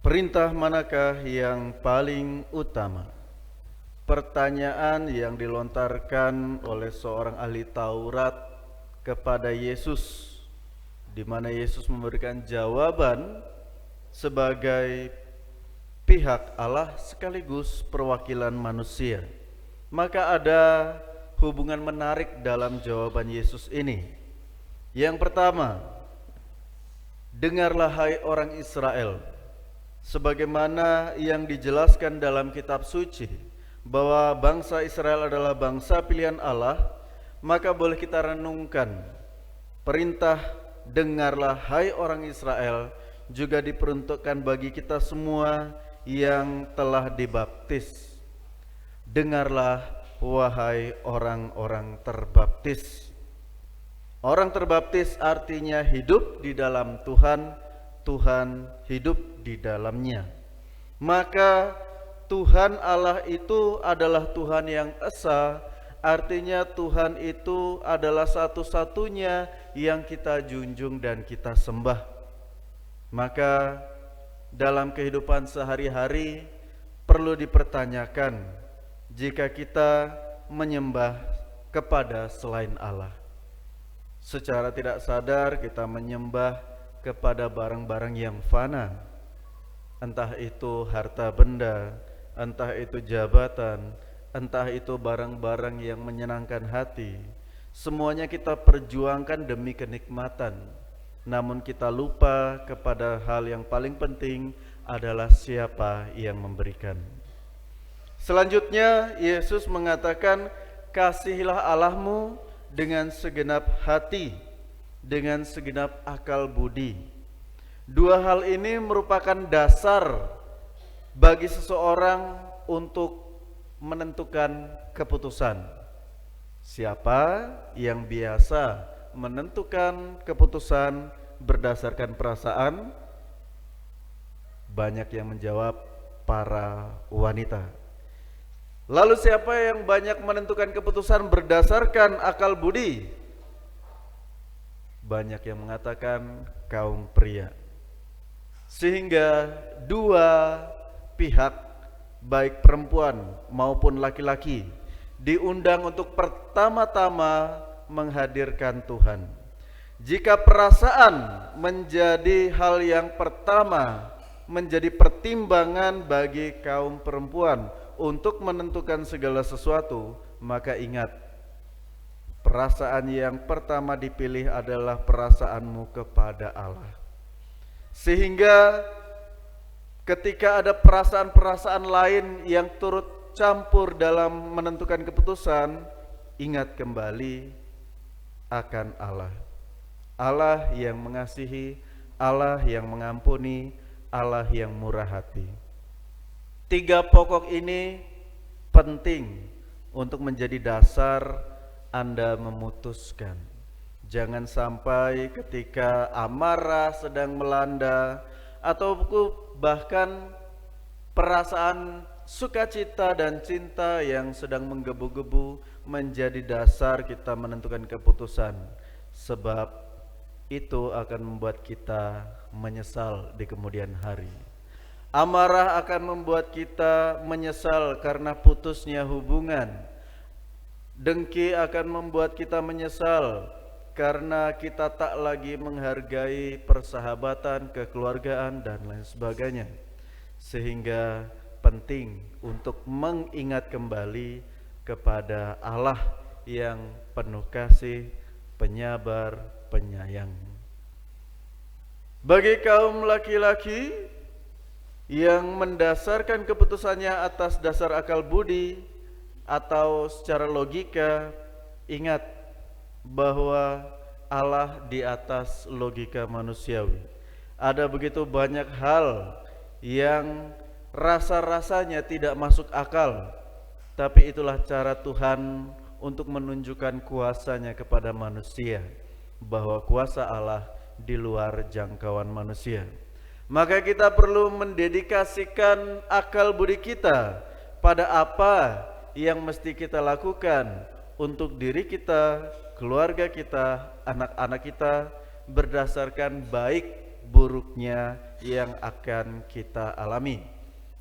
Perintah manakah yang paling utama? Pertanyaan yang dilontarkan oleh seorang ahli Taurat kepada Yesus, di mana Yesus memberikan jawaban sebagai pihak Allah sekaligus perwakilan manusia. Maka ada hubungan menarik dalam jawaban Yesus ini. Yang pertama, dengarlah hai orang Israel, sebagaimana yang dijelaskan dalam kitab suci bahwa bangsa Israel adalah bangsa pilihan Allah, maka boleh kita renungkan perintah dengarlah hai orang Israel juga diperuntukkan bagi kita semua yang telah dibaptis. Dengarlah wahai orang-orang terbaptis. Orang terbaptis artinya hidup di dalam Tuhan, Tuhan hidup di dalamnya. Maka Tuhan Allah itu adalah Tuhan yang esa, artinya Tuhan itu adalah satu-satunya yang kita junjung dan kita sembah. Maka dalam kehidupan sehari-hari perlu dipertanyakan jika kita menyembah kepada selain Allah. Secara tidak sadar kita menyembah kepada barang-barang yang fana, entah itu harta benda, entah itu jabatan, entah itu barang-barang yang menyenangkan hati. Semuanya kita perjuangkan demi kenikmatan, namun kita lupa kepada hal yang paling penting adalah siapa yang memberikan. Selanjutnya Yesus mengatakan, kasihilah Allahmu dengan segenap hati, dengan segenap akal budi. Dua hal ini merupakan dasar bagi seseorang untuk menentukan keputusan. Siapa yang biasa menentukan keputusan berdasarkan perasaan? Banyak yang menjawab para wanita. Lalu siapa yang banyak menentukan keputusan berdasarkan akal budi? Banyak yang mengatakan kaum pria. Sehingga dua pihak, baik perempuan maupun laki-laki, diundang untuk pertama-tama menghadirkan Tuhan. Jika perasaan menjadi hal yang pertama, menjadi pertimbangan bagi kaum perempuan untuk menentukan segala sesuatu, maka ingat, perasaan yang pertama dipilih adalah perasaanmu kepada Allah. Sehingga ketika ada perasaan-perasaan lain yang turut campur dalam menentukan keputusan, ingat kembali akan Allah. Allah yang mengasihi, Allah yang mengampuni, Allah yang murah hati. Tiga pokok ini penting untuk menjadi dasar Anda memutuskan. Jangan sampai ketika amarah sedang melanda atau bahkan perasaan sukacita dan cinta yang sedang menggebu-gebu menjadi dasar kita menentukan keputusan, sebab itu akan membuat kita menyesal di kemudian hari. Amarah akan membuat kita menyesal karena putusnya hubungan. Dengki akan membuat kita menyesal karena kita tak lagi menghargai persahabatan, kekeluargaan, dan lain sebagainya. Sehingga penting untuk mengingat kembali kepada Allah yang penuh kasih, penyabar, penyayang. Bagi kaum laki-laki yang mendasarkan keputusannya atas dasar akal budi atau secara logika, ingat bahwa Allah di atas logika manusiawi. Ada begitu banyak hal yang rasa-rasanya tidak masuk akal, tapi itulah cara Tuhan untuk menunjukkan kuasanya kepada manusia, bahwa kuasa Allah di luar jangkauan manusia. Maka kita perlu mendedikasikan akal budi kita pada apa yang mesti kita lakukan untuk diri kita, keluarga kita, anak-anak kita, berdasarkan baik buruknya yang akan kita alami.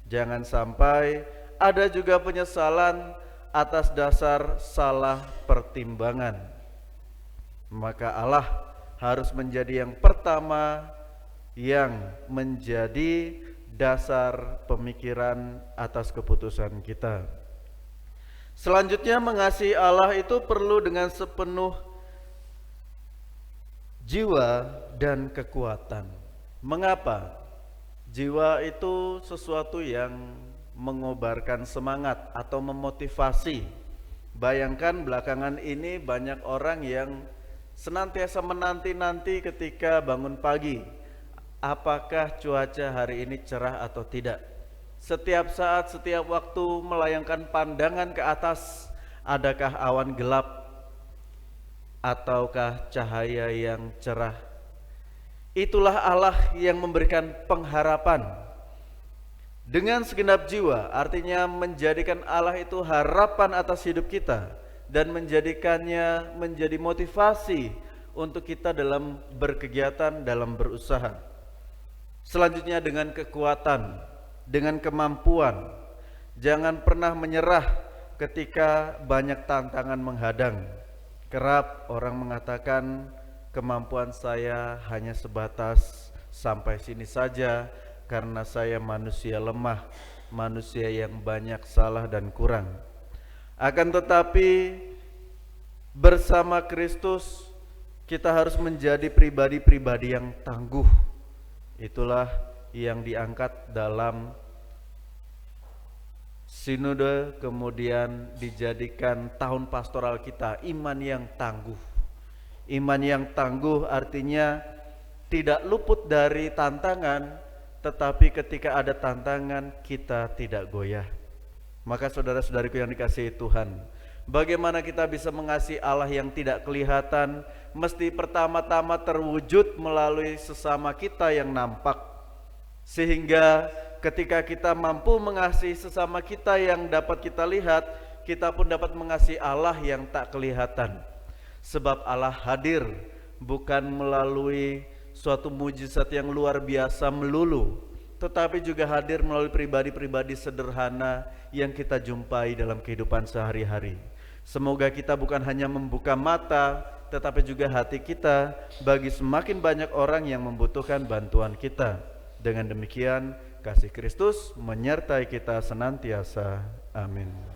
Jangan sampai ada juga penyesalan atas dasar salah pertimbangan. Maka Allah harus menjadi yang pertama yang menjadi dasar pemikiran atas keputusan kita. Selanjutnya, mengasihi Allah itu perlu dengan sepenuh jiwa dan kekuatan. Mengapa? Jiwa itu sesuatu yang mengobarkan semangat atau memotivasi. Bayangkan belakangan ini banyak orang yang senantiasa menanti-nanti ketika bangun pagi, apakah cuaca hari ini cerah atau tidak. Setiap saat, setiap waktu melayangkan pandangan ke atas, adakah awan gelap ataukah cahaya yang cerah. Itulah Allah yang memberikan pengharapan dengan segenap jiwa, artinya menjadikan Allah itu harapan atas hidup kita dan menjadikannya menjadi motivasi untuk kita dalam berkegiatan, dalam berusaha. Selanjutnya dengan kekuatan, dengan kemampuan. Jangan pernah menyerah ketika banyak tantangan menghadang. Kerap orang mengatakan kemampuan saya hanya sebatas sampai sini saja karena saya manusia lemah, manusia yang banyak salah dan kurang. Akan tetapi bersama Kristus kita harus menjadi pribadi-pribadi yang tangguh. Itulah yang diangkat dalam sinode, kemudian dijadikan tahun pastoral kita, iman yang tangguh. Iman yang tangguh artinya tidak luput dari tantangan, tetapi ketika ada tantangan kita tidak goyah. Maka saudara-saudariku yang dikasihi Tuhan, bagaimana kita bisa mengasihi Allah yang tidak kelihatan? Mesti pertama-tama terwujud melalui sesama kita yang nampak. Sehingga ketika kita mampu mengasihi sesama kita yang dapat kita lihat, kita pun dapat mengasihi Allah yang tak kelihatan. Sebab Allah hadir bukan melalui suatu mujizat yang luar biasa melulu, tetapi juga hadir melalui pribadi-pribadi sederhana yang kita jumpai dalam kehidupan sehari-hari. Semoga kita bukan hanya membuka mata, tetapi juga hati kita bagi semakin banyak orang yang membutuhkan bantuan kita. Dengan demikian, kasih Kristus menyertai kita senantiasa. Amin.